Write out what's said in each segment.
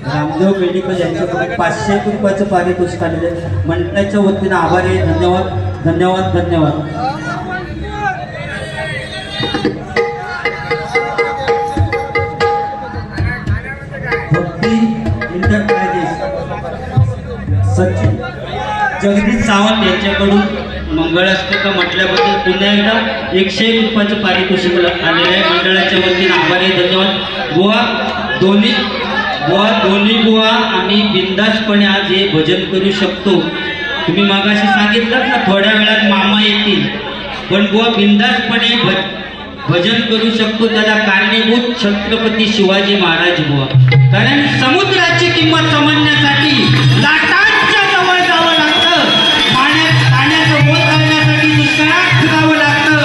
Ramdev medical यांच्याकडून 500 रुपयाचं पारितोषिक आलेले मंडळाच्या वतीने आभार आहे. धन्यवाद धन्यवाद धन्यवाद. भक्ती इंटरप्राइजेस सचिन जगदीश सावंत यांच्याकडून मंगळाष्टक म्हटल्याबद्दल पुन्हा एकदा 101 रुपयाचं पारितोषिक आलेलं आहे. मंडळाच्या वतीने आभार आहे. धन्यवाद. दोन्ही बुवा आम्ही बिंदासपणे आज हे भजन करू शकतो. तुम्ही मागाशी सांगितलं ना थोड्या वेळात मामा येतील, पण बुवा बिंदासपणे भजन करू शकतो. त्याला कारणीभूत छत्रपती शिवाजी महाराज बुवा. कारण समुद्राची किंमत समजण्यासाठी लाटांच्या जवळ जावं लागतं, पाण्याचं मोल करण्यासाठी दुष्काळात फिरावं लागतं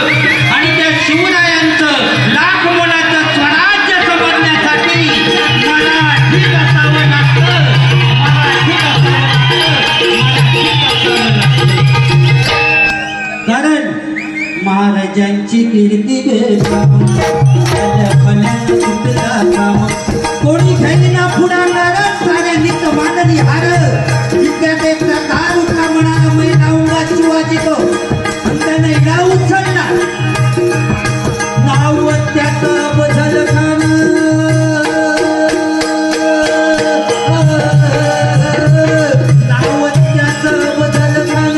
आणि त्या शिवरायांचं लाख मोलाचं स्वराज्य समजण्यासाठी मराठीत असावं लागतं. कारण महाराजांची कीर्ती कोणी घ्यायला पुढाकार साऱ्यांनीच मांडली हार. विद्यार्थ्यांचा दार उठला म्हणाला मी नाऊंगा शिवाजी तो त्याने नाव उचलला नाव त्याचं बदल खान नाव त्याचं बदल खान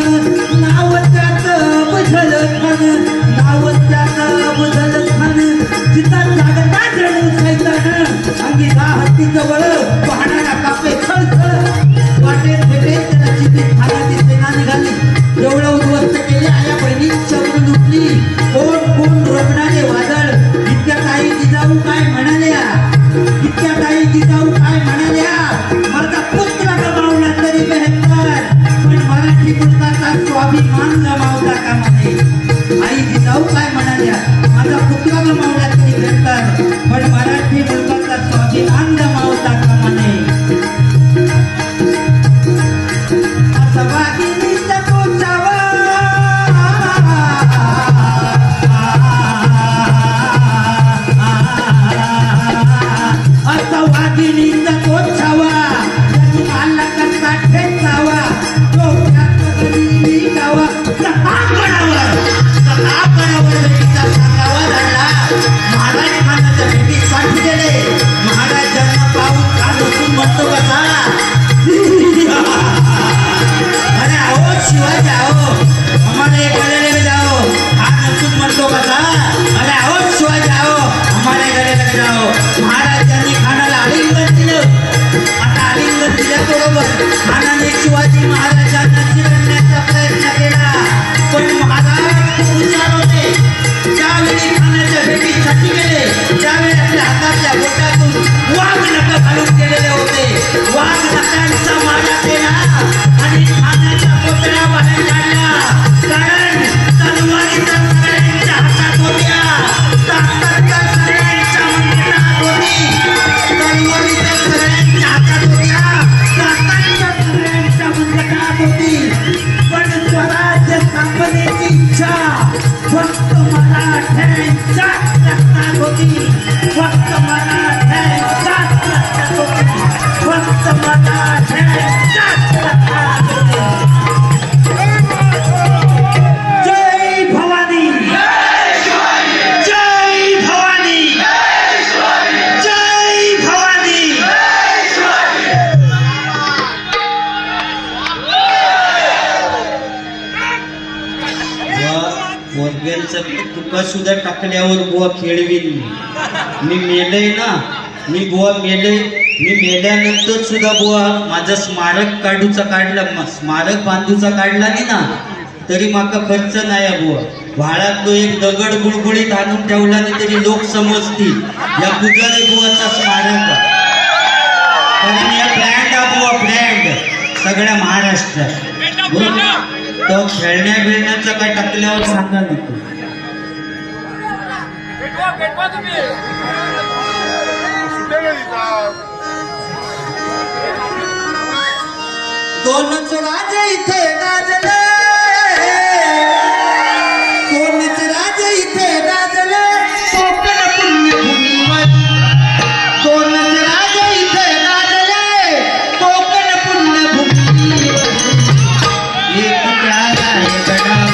नाव त्याचं बदल खान नाव त्याचं बदल खान जिथं जागता जणू सैतान अंगी हत्ती जवळ पाहणारा कापे खळखळ वाटे फेटे त्याला चिती खानाची सेना निघाली. एवढं उद्ध्वस्त केले आया बहिणी चक्र लुटली. कोण रोखणारे वादळ. इतक्या काही जिजाऊ काय म्हणाल्या, इतक्या काही जिजाऊ काय म्हणाल्या. माझा पुत्र गमावला तरी बेहतर, पण मराठी पुत्राचा स्वाभिमान गमावता कामा नये. आई जिजाऊ काय म्हणाल्या, माझा पुत्र गमावला तरी बेहतर, पण मराठी पुत्राचा स्वाभिमान गमावता कामा नये. असं वागिनीचा कोचावा असं वागिनीचा कोचावा आला कसा ठेचावा डोक्यात गरी गावा सता करावा फक्त मराठ्यांच्याच रक्तात होती, फक्त मराठ्यांच्याच रक्तात होती, फक्त मराठ्यांच्याच रक्तात होती. जय भवानी, जय भवानी, जय भवानी. वर्ग्यांचा तुका सुद्धा टाकल्यावर बुवा खेळवीन मी मेलय ना, मी बुवा मेले, मी मेल्यानंतर सुद्धा बुवा माझं स्मारक काढला, स्मारक बांधूचा काढला नाही ना तरी माका खर्च नाही बुवा. व्हाळातलो एक दगड गुळगुळीत आणून ठेवला नाही तरी लोक समजतील या पुजारी बुवाचा स्मारक. कारण या ब्रँड हा बुवा ब्रँड सगळ्या महाराष्ट्रात. तो खेळण्या बिळण्याचं काय टाकल्यावर सांगा नको. दोनच राजे इथे गाजले, दोनच राजे इथे गाजले कोकण पुण्यभूमीवर, दोनच राजे इथे गाजले कोकण पुण्यभूमीवर. एक प्याला आहे गडावर,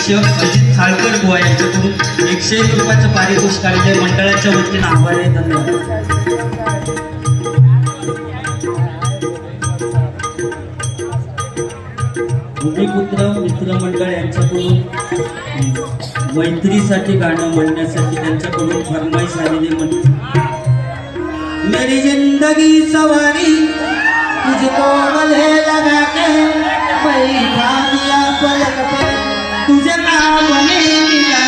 अजित खाळकर बुवा यांच्याकडून 101 रुपयाचं पारितोषिक आलेले मंडळाच्या वतीने आभार आहे. धन्यवाद. भूमिपुत्र मित्र मंडळ यांच्याकडून मैत्रीसाठी गाणं म्हणण्यासाठी त्यांच्याकडून फरमाईश आलेली म्हणते. मेरी जिंदगी सवारी तुझको गले लगा के बैठा दिया पलक पे, तुझे नाम नहीं मिला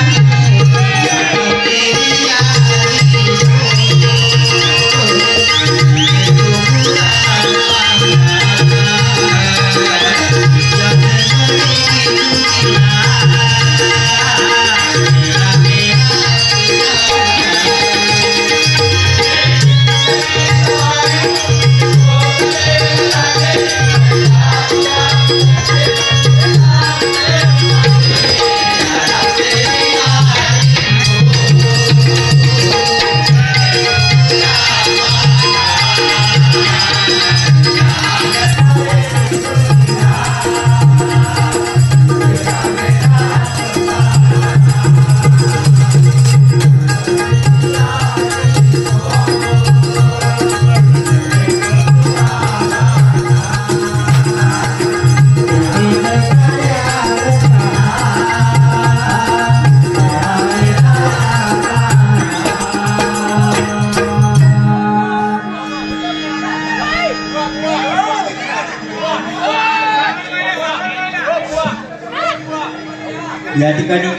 या ठिकाणी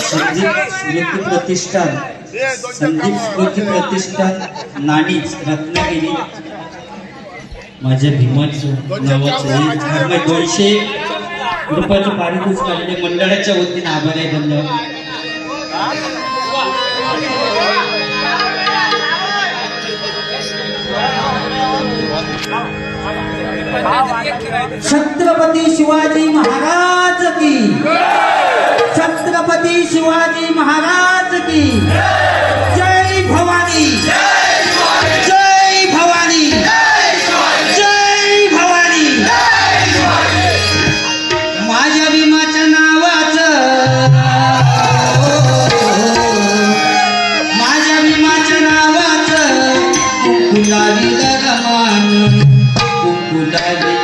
संदीप स्मृती प्रतिष्ठान, संदीप स्मृती प्रतिष्ठान नाणीच रत्नागिरी माझ्या भीमाचं नावाचं 200 रुपयाचं पारितोषिक आलेले मंडळाच्या वतीने आभार आहे. धन्यवाद. छत्रपती शिवाजी महाराज की, छत्रपती शिवाजी महाराज की जय भवानी, जय भवानी, जय भवानी। माझ्या भीमाच्या नावाचं, माझ्या भीमाच्या नावाचं कुंकुलावी रमान, कुंकुलावी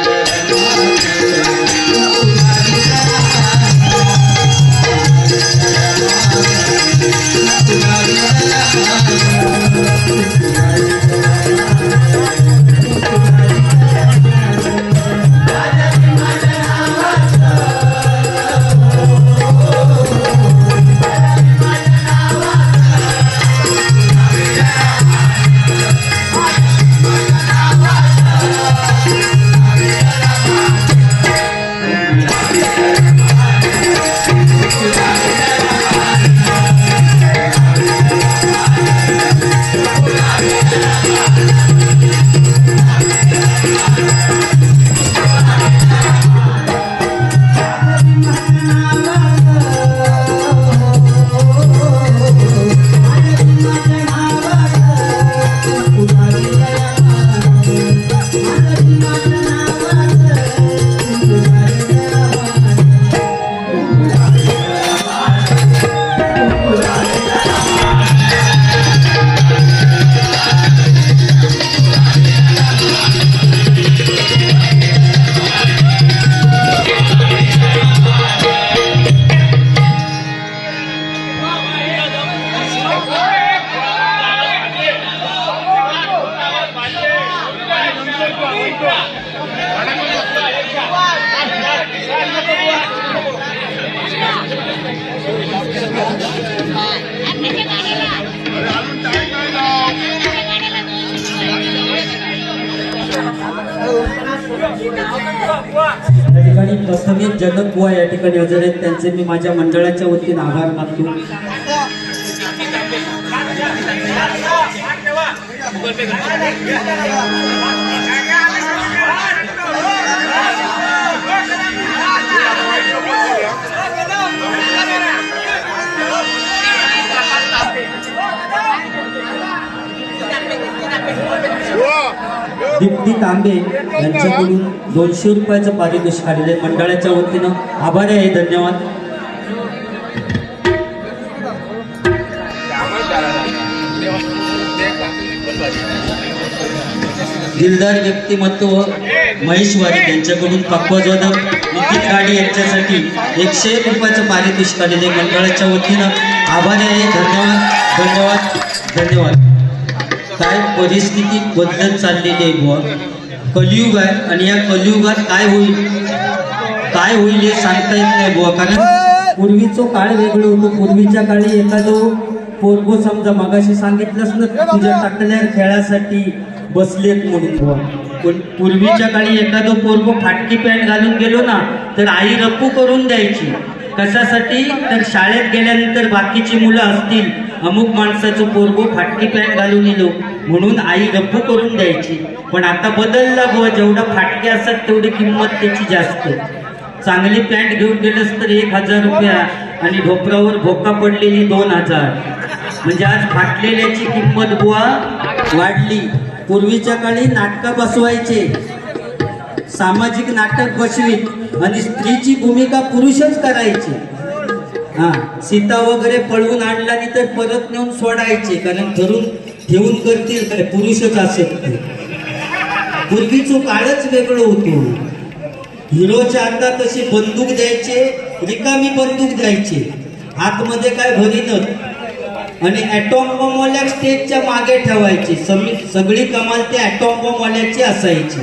या ठिकाणी प्रथमेश जनक बुवा या ठिकाणी हजर आहेत, त्यांचे मी माझ्या मंडळाच्या वतीने आभार मानतो। दीप्ती तांबे यांच्याकडून 200 रुपयाचं पारितोषिक आलेले मंडळाच्या वतीनं आभारी आहे, धन्यवाद। दिलदार व्यक्तिमत्व महेश वारीक यांच्याकडून पक्वाजोदक नितीन गाडी यांच्यासाठी 101 रुपयाचं पारितोषिक आलेले मंडळाच्या वतीनं आभारी आहे, धन्यवाद धन्यवाद धन्यवाद। काय परिस्थिती बदलत चाललेली आहे बुवा, कलियुग आहे आणि या कलियुगात काय होईल हे सांगता येत नाही बुवा। कारण पूर्वीचा काळ वेगळं होतं, पूर्वीच्या काळी एखादं पोरगो समजा मगाशी सांगितलंच ना तुझ्या टाकल्या खेळासाठी बसलेत म्हणून बुवा, पण पूर्वीच्या काळी एखादं पोरगो फाटकी पॅन्ट घालून गेलो ना तर आई रप्पू करून द्यायची, कशासाठी तर शाळेत गेल्यानंतर बाकीची मुलं असतील अमुक माणसाचं पोरगो फाटकी पॅन्ट घालून येलो म्हणून आई रप्पू करून द्यायची। पण आता बदलला बुवा, जेवढा फाटके असतात तेवढी किंमत त्याची जास्त। चांगली पॅन्ट घेऊन गेलंस तर 1000 रुपया आणि ढोपरावर भोका पडलेली 2000, म्हणजे आज फाटलेल्याची किंमत बुवा वाढली। पूर्वीच्या काळी नाटकं बसवायचे, सामाजिक नाटक बसवीत आणि स्त्रीची भूमिका पुरुषच करायचे। सीता वगैरे पळवून आणला नाही तर परत नेऊन सोडायचे, कारण धरून ठेवून करतील काय, पुरुषच असेल। पूर्वीचं काळच वेगळं होतं। हिरोच्या हातात तशी बंदूक द्यायचे, रिकामी बंदूक द्यायचे, आतमध्ये काय भरीनच, आणि ॲटॉम बॉम्बवाल्या स्टेजच्या मागे ठेवायची। सगळी कमाल त्या ॲटॉम बॉम्बवाल्याची असायची,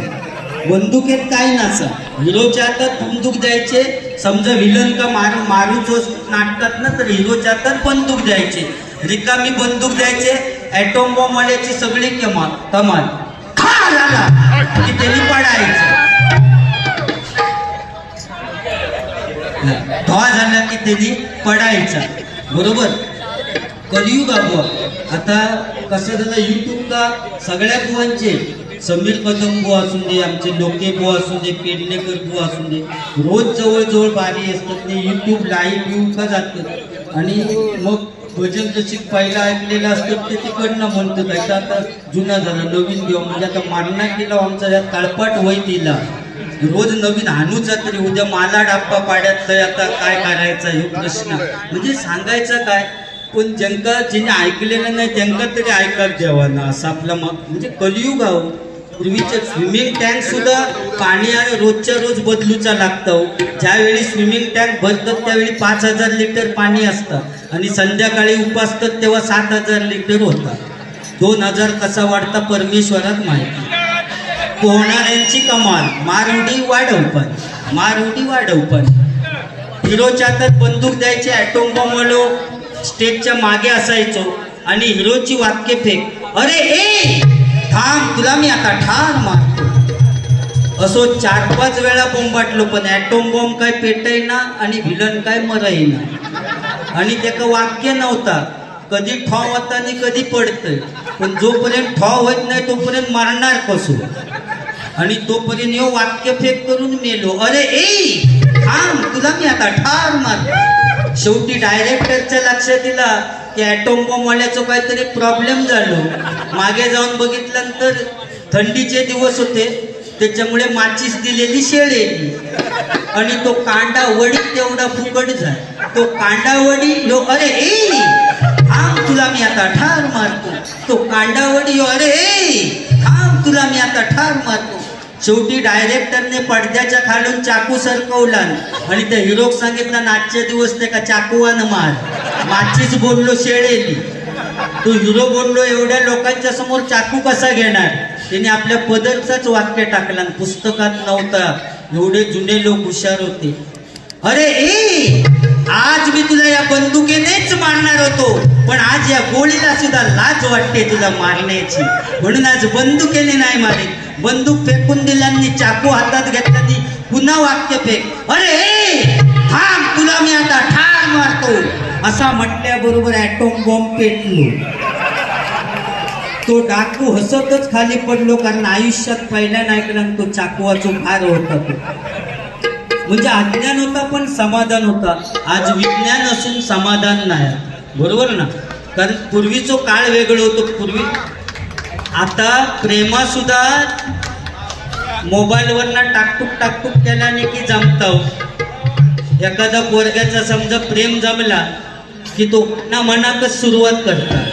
बंदुकीत काय नसा। हिरोच्या हातात बंदूक द्यायचे, समजा विलन का मारूच नाटकात ना तर हिरोच्या हातात बंदूक द्यायचे, रिकामी बंदूक द्यायचे, ॲटॉम बॉम्बवाल्याची सगळी कमाल खा झाला की त्यांनी पडायचं, धवा झाला की त्यांनी पडायचा, बरोबर। कलियुग आता कसं झालं, युट्यूबला सगळ्या बुवांचे समीर कदम बुवा असू दे, आमचे लोके बुवा असू दे, पेडणेकर बुवा असू दे, रोज जवळजवळ बारी असतात. ते यूट्यूब लाईव्ह येऊन का जातात आणि मग भजन जशी पहिला ऐकलेलं असतं ते तिकडनं म्हणतात. ऐका आता जुना झाला नवीन घेऊ म्हणजे आता मान्ना केला आमचा यात काळपाट वय दिला. रोज नवीन हाणूचा तरी उद्या मला डाप्पा पाड्यात आता काय करायचा हे प्रश्न म्हणजे सांगायचं काय. पण ज्यांका जिने ऐकलेलं नाही त्यांना तरी ऐकायला द्यावा ना असं आपला म्हणजे कलियुग आहो. पूर्वीचं स्विमिंग टँक सुद्धा पाणी आणि रोजच्या रोज बदलूचा लागतं. ज्यावेळी स्विमिंग टँक भरतात त्यावेळी 5,000 लिटर पाणी असतं आणि संध्याकाळी उपासतात तेव्हा 7,000 लिटर होतात. 2,000 कसा वाढता परमेश्वरात माहिती. पोहणाऱ्यांची कमाल मारुडी वाढवपण. हिरोच्या हातात बंदूक द्यायची ॲटोम बॉम्बवालो स्टेजच्या मागे असायचो आणि हिरोची वाक्य फेक, अरे ए थांब तुला मी आता ठार मारतो. असो 4-5 वेळा बोंबाटलो पण ॲटोम बॉम्ब काय पेटईना आणि व्हिलन काय मरईना आणि त्याचं वाक्य नव्हता. कधी ठॉ होता आणि कधी पडतंय पण जोपर्यंत ठॉ होत नाही तोपर्यंत मारणार कसो आणि तोपर्यंत यो वाक्य फेक करून मेलो, अरे ए थांब तुला मी आता ठार मारतो. शेवटी डायरेक्टरच्या लक्षात दिला की ॲटोम बॉम्बवाल्याचं काहीतरी प्रॉब्लेम झालो. मागे जाऊन बघितल्यानंतर थंडीचे दिवस होते त्याच्यामुळे माचीस दिलेली शेळेली आणि तो कांडा वडी तेवढा फुकट झाला. तो कांडा वडी यो अरे ए थांब तुला मी आता ठार मारतो. तो कांडा वडी यो अरे ए थांब तुला मी आता ठार मारतो. शेवटी डायरेक्टरने पडद्याच्या खालून चाकू सरकवला आणि त्या हिरोक सांगितलं आजचे दिवस ते का चाकूवानं मार. माचीच बोललो शेळेली. तो हिरो बोललो एवढ्या लोकांच्या समोर चाकू कसा घेणार. त्याने आपल्या पदरचाच वाक्य टाकला पुस्तकात नव्हता. एवढे जुने लोक हुशार होते. अरे ए आज मी तुला या बंदुकीनेच मारणार होतो पण आज या गोळीला सुद्धा लाज वाटते तुला मारण्याची म्हणून आज बंदुकीने नाही मारे. बंदूक फेकून दिल्याने चाकू हातात घेतल्याने पुन्हा वाक्य फेक, अरे ए थांब तुला मी आता ठार मारतो. असा म्हटल्याबरोबर ॲटोम बॉम्ब पेटलो. तो डाकू हसतच खाली पडलो कारण आयुष्यात पहिल्या ऐकलं तो चाकूवाचो भार होता. तो म्हणजे अज्ञान होता पण समाधान होता. आज विज्ञान असून समाधान नाही बरोबर ना. कारण पूर्वीचो काळ वेगळं होतो. पूर्वी आता प्रेमा सुद्धा मोबाईलवरनं टाकटूक केल्याने की जमतो. एखादा पोरग्याचा समजा प्रेम जमला की तो ना मनाकच सुरुवात करतात,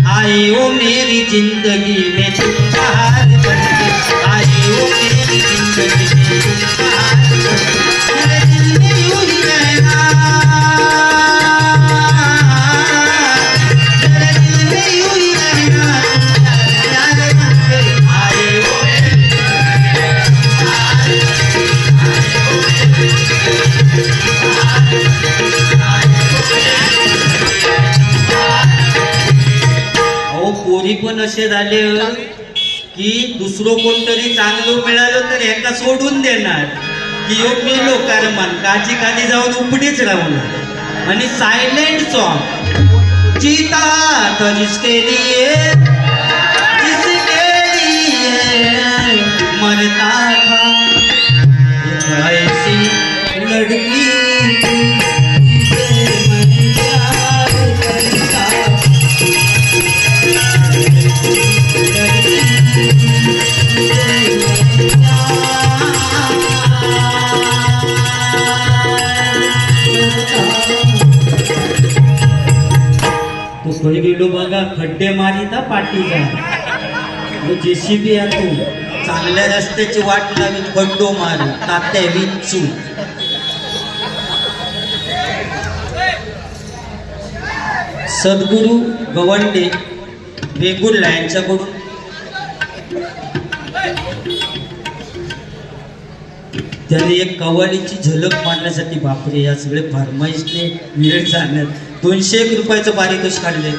आए ओ मेरी जिंदगी में तुम बाहर बनके, आए ओ मेरी जिंदगी में तुम बाहर बनके, मेरे दिल में यूं ही रहना, मेरे दिल में यूं ही रहना, प्यार बनके, आए ओ मेरी पोरी पण असे झाले की दुसरं कोणतरी चांगलं मिळालं तर एका सोडून देणार की यो मेलो कारमान काची खाली जाऊन उपडीच राहणार. आणि सायलेंट सॉन्ग जीता तो जिसके लिए मरता था एक ऐसी लड़की गेलो बघा खड्डे मारिता पाठीचा जेसीबी तू चांगल्या रस्त्याची वाट लावी खड्डो मारू तात्या विचू. सद्गुरू गवंडे वेगुर्ला यांच्याकडून त्याने एक कव्वालीची झलक मारण्यासाठी बापरे या सगळे फरमाईशने वेळ जाणार 201 रुपयाचं पारितोषिक काढले.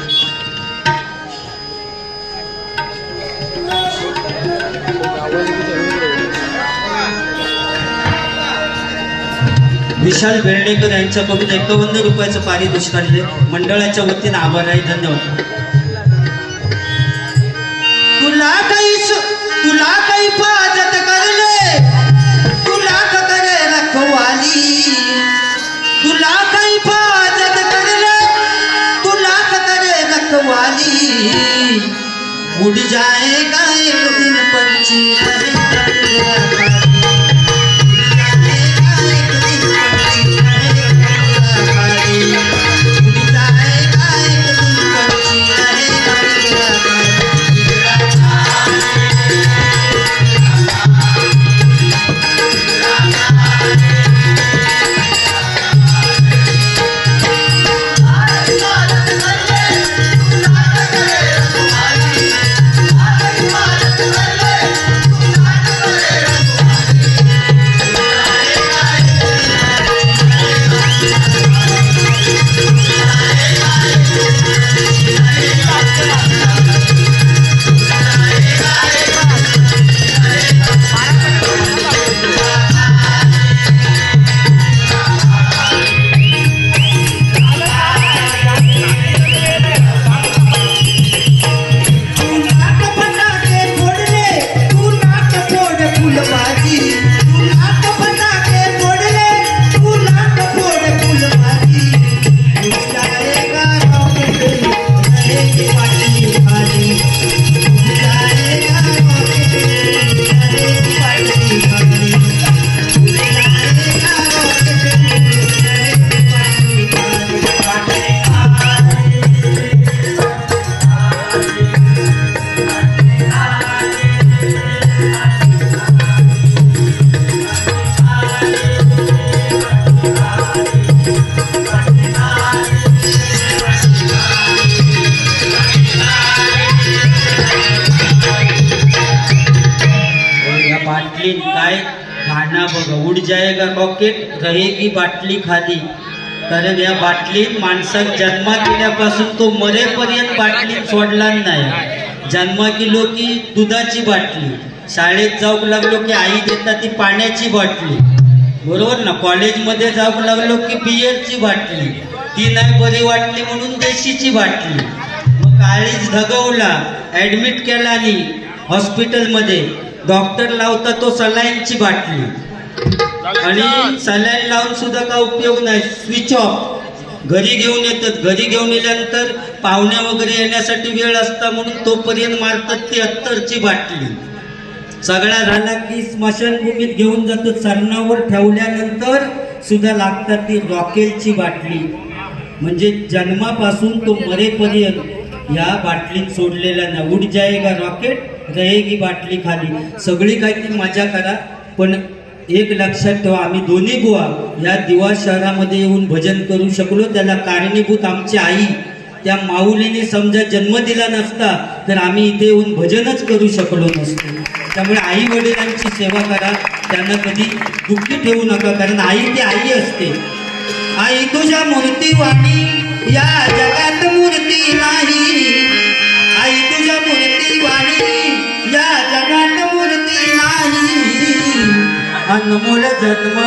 विशाल बेर्डेकर यांच्याकडून 51 रुपयाचं पारितोषिक काढले. मंडळाच्या वतीने आभार आहे. धन्यवाद. तुला उड़ जाएगा एक दिन पंछी रहेगा मेरा खाली। उड़ जाएगा एक दिन पंछी रहेगा मेरा खाली। उड़ जाएगा एक दिन पंछी रहेगा मेरा काय गाणं बघा, उड जाएगा रॉकेट रहेगी बाटली खाली. कारण या बाटलीत माणसाक जन्मा केल्यापासून तो मरेपर्यंत बाटलीत सोडला नाही. जन्मा केलो की दुधाची बाटली, शाळेत जाऊक लागलो की आई देतात ती पाण्याची बाटली, बरोबर ना. कॉलेजमध्ये जाऊक लागलो की बियरची बाटली, ती नाही बरी वाटली म्हणून देशीची बाटली. मग काळीच धगवला, ॲडमिट केला आणि हॉस्पिटलमध्ये डॉक्टर लावता तो सलाईनची बाटली, आणि सलाईन लावून सुद्धा का उपयोग नाही, स्विच ऑफ. घरी घेऊन येतात, घरी घेऊन येल्यानंतर पाहुण्या वगैरे येण्यासाठी वेळ असता म्हणून तोपर्यंत मारतात ती अत्तरची बाटली. सगळा झाला की स्मशानभूमीत घेऊन जातो, सरणावर ठेवल्यानंतर सुद्धा लागतात ती रॉकेलची बाटली. म्हणजे जन्मापासून तो मरेपर्यंत या बाटलीत सोडलेला ना. उड जाएगा रॉकेट रहेगी बाटली खाली. सगळी काही ती मजा करा, पण एक लक्षात ठेवा, आम्ही दोन्ही बुवा या दिवा शहरामध्ये येऊन भजन करू शकलो, त्याला कारणीभूत आमची आई. त्या माऊलीने समजा जन्म दिला नसता तर आम्ही इथे येऊन भजनच करू शकलो नसतो. त्यामुळे आई वडिलांची सेवा करा, त्यांना कधी दुःखी ठेवू नका, कारण आई ती आई असते. आई तुझ्या मूर्ती वाणी या जगात मूर्ती नाही, आई तुझ्या मूर्ती वाणी या जगात मूर्ती नाही. अनमोल जन्म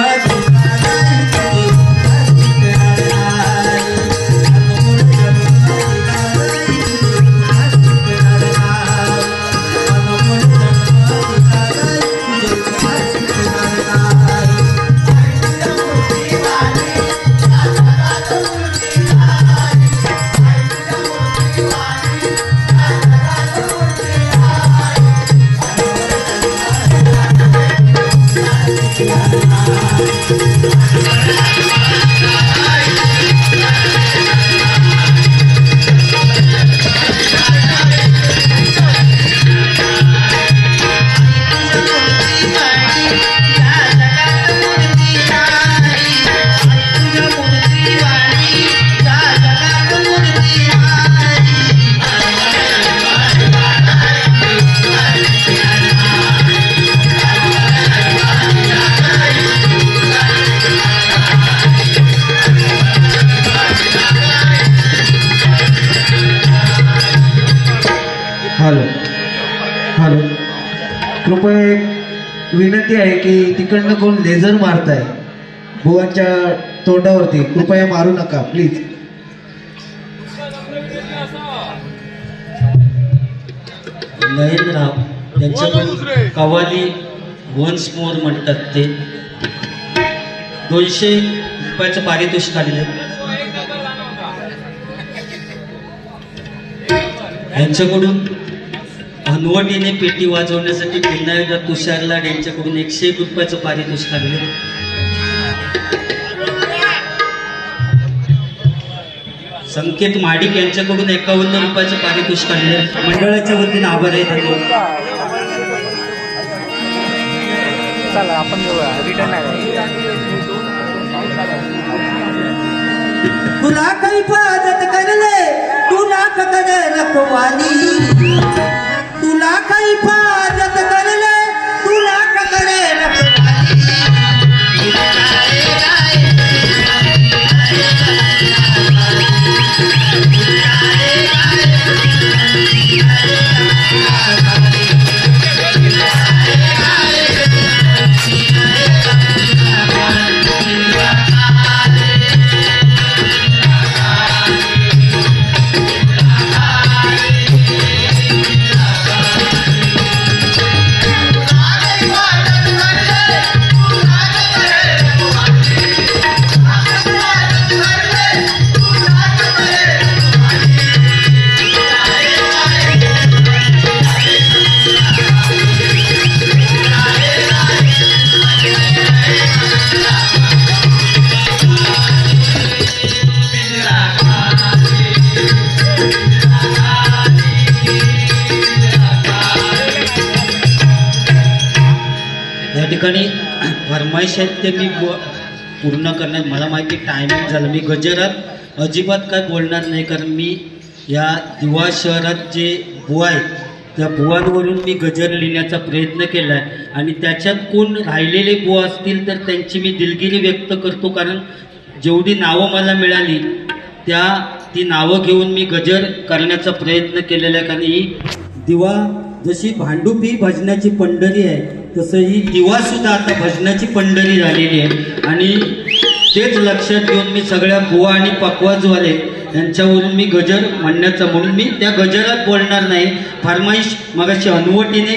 हॅलो, कृपया एक विनंती आहे की तिकडनं कोण लेझर मारताय बुवांच्या तोंडावरती, कृपया मारू नका प्लीज. नयनराव त्यांच्याकडून कवाली वन्स मोर म्हणतात ते 200 रुपयाचं पारितोषिक आलेलं आहे. यांच्याकडून हनुवटीने पेटी वाजवण्यासाठी पुन्हा एकदा तुषार लाड यांच्याकडून 101 रुपयाचं पारितोषिक आलेलं आहे. संकेत माडिक यांच्याकडून 51 रुपयाचं पारितोषिक आलेलं आहे. मंडळाच्या वतीने आभार आहे. धन्यवाद. चला आपण रिटर्न आहे. तुला काही पाजत करले तुला ककडे रखवाली तुला काही पाजत करले तुला ककडे रखवाली या ठिकाणी फरमाईश आहेत ते मी पूर्ण करण्यात मला माहिती टायमिंग झालं. मी गजरात अजिबात काय बोलणार नाही, कारण मी या दिवा शहरात जे बुवा आहेत त्या बुवांवरून मी गजर लिहिण्याचा प्रयत्न केला आहे आणि त्याच्यात कोण राहिलेले बुवा असतील तर त्यांची मी दिलगिरी व्यक्त करतो, कारण जेवढी नावं मला मिळाली ती नावं घेऊन मी गजर करण्याचा प्रयत्न केलेला आहे. कारण ही दिवा जशी भांडुपी भजनाची पंढरी आहे तसं ही दिवासुद्धा आता भजनाची पंढरी झालेली आहे आणि तेच लक्षात घेऊन मी सगळ्या बुवा आणि पकवाजवाले यांच्यावरून मी गजर म्हणण्याचा म्हणून मी त्या गजरात बोलणार नाही. फरमाईश मगाशी हनुवटीने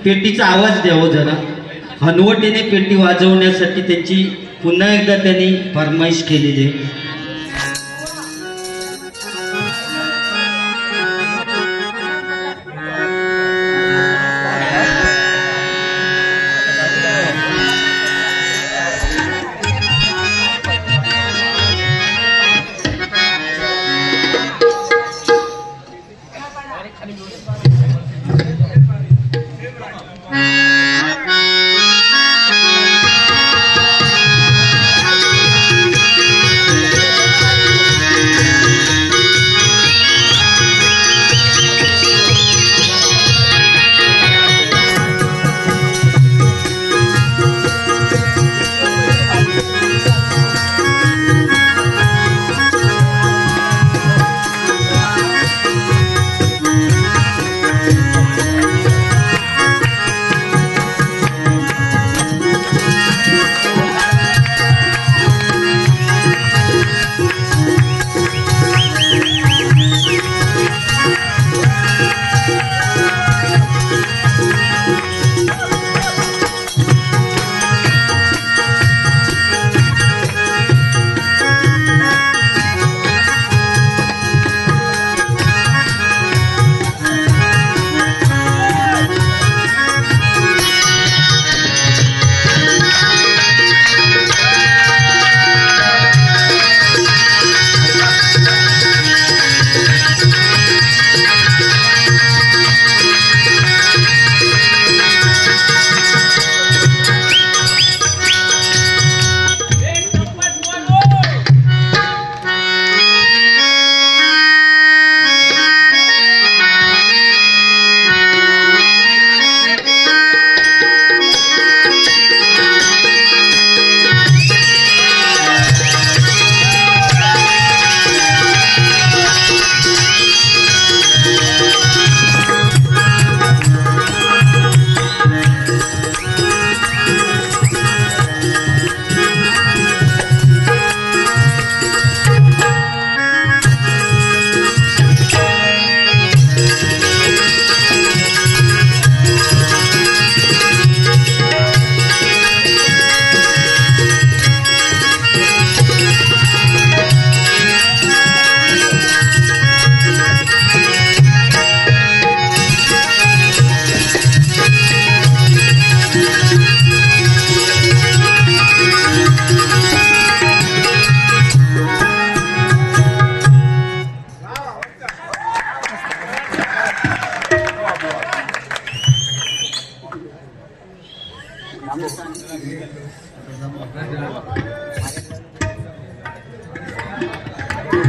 पेटीचा आवाज द्यावं जरा. हनुवटीने पेटी वाजवण्यासाठी त्यांची पुन्हा एकदा त्यांनी फरमाईश केलेली आहे.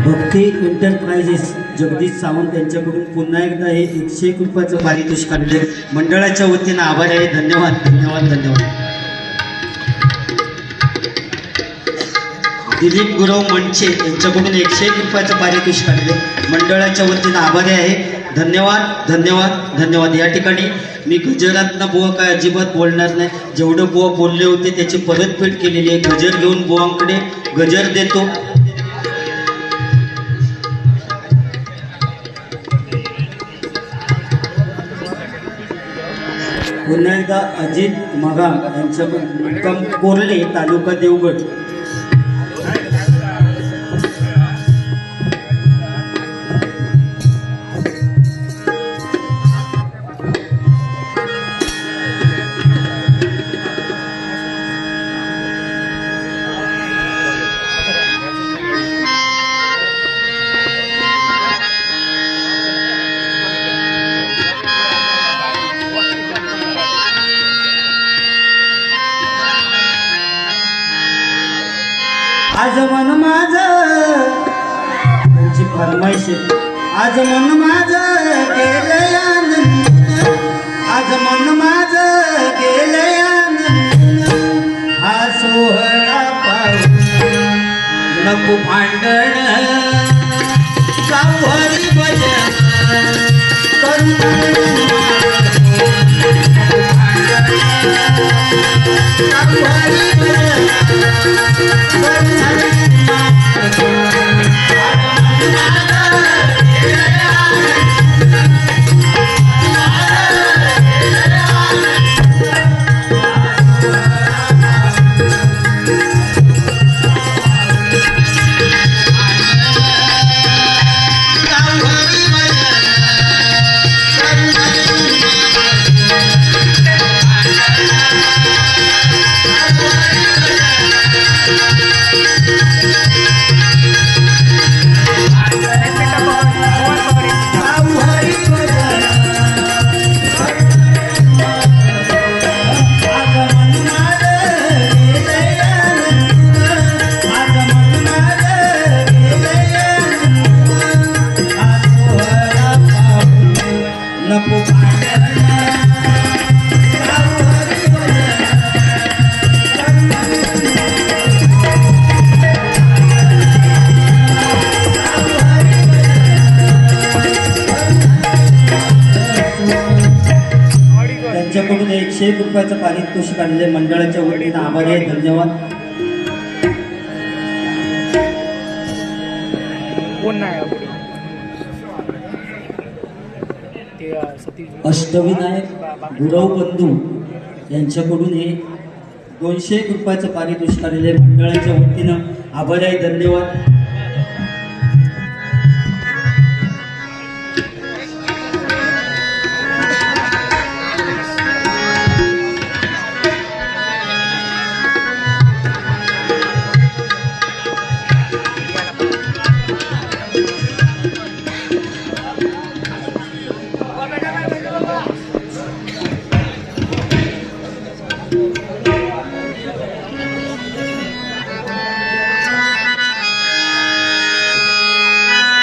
भक्ती एंटरप्राइजेस जगदीश सावंत यांच्याकडून पुन्हा एकदा हे 101 रुपयाचं पारितोषिक आलेले मंडळाच्या वतीनं आभार आहे. धन्यवाद धन्यवाद धन्यवाद. दिलीप गुरव मंचे यांच्याकडून 101 रुपयाचं पारितोषिक आलेले मंडळाच्या वतीनं आभारी आहे. धन्यवाद धन्यवाद धन्यवाद. या ठिकाणी मी गजरातनं बुवा काय अजिबात बोलणार नाही. जेवढं बुवा बोलले होते त्याची परतफेड केलेली आहे. गजर घेऊन बुवांकडे गजर देतो. पुन्हा एकदा अजित मगाम यांच्याकडून मुक्काम कोर्ले तालुका देवगड. आज मन माझं त्यांची फरमाईश आहे. आज मन माझं गेलंय आनंद, आज मन माझं गेलंय आनंद. हा सोहळा पाहून नको भांडण, जाऊ हरी भजन करून त्यांच्याकडून 101 रुपयाचं पारितोषिक आलेले मंडळाच्या वतीनं आभारी आहे. धन्यवाद. कोण नाही ते सतीश अष्टविनायक गुरव बंधू यांच्याकडून हे 201 रुपयाचं पारितोषिक आलेले मंडळाच्या वतीनं आभारी आहे. धन्यवाद.